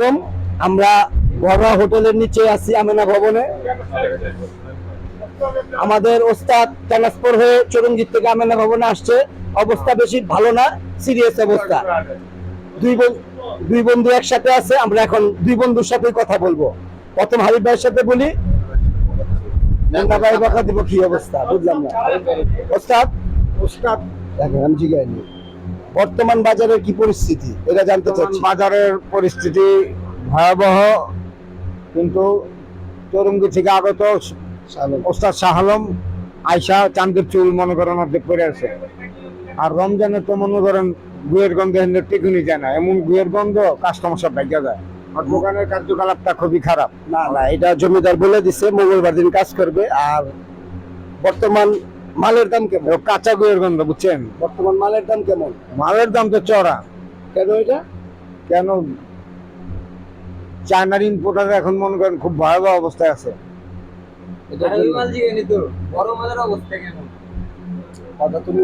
আলাইকুম। আমরা ঘরোয়া হোটেলের নিচে আছি আমেনা ভবনে। আমাদের ওস্তাদ ট্রান্সফার হয়ে চরঙ্গীর থেকে আমেনা ভবনে আসছে। অবস্থা বেশি ভালো না, সিরিয়াস অবস্থা। দুই বন্ধু একসাথে আছে। আমরা এখন দুই বন্ধুর সাথে কথা বলবো। প্রথম হাবিব ভাইয়ের সাথে বলি। মুন্না ভাই বকা দিব কি অবস্থা বুঝলাম না। ওস্তাদ দেখেন আমি জিজ্ঞাসা বর্তমান বাজারের কি পরিস্থিতি এটা জানতে চাচ্ছি। বাজারের পরিস্থিতি ভয়াবহ, কিন্তু চরঙ্গি থেকে আগত ওস্তাদ শাহ আলম আয়সা চান্দের চুল মনে করেন অর্ধেক করে আছে। আর রমজানে তো মনে করেন গুয়ের গন্ধ টিকুনি যায় না, এমন গুয়ের গন্ধ কাস্টমার সব ভাগ্যা যায়। আর দোকানের কার্যকলাপটা খুবই খারাপ। না না, এটা জমিদার বলে দিছে মঙ্গলবার দিন কাজ করবে। আর বর্তমান মালের দাম কেমন? কাঁচা গুয়ের গন্ধ, বুঝছেন? বর্তমান মালের দাম কেমন? মালের দাম তো চড়া। কেন এটা? কেন চায়নার ইম্পোর্টার এখন মনে করেন খুব ভয়াবহ অবস্থায় আছে। এটা বড় মালের অবস্থা কেন? কথা তুমি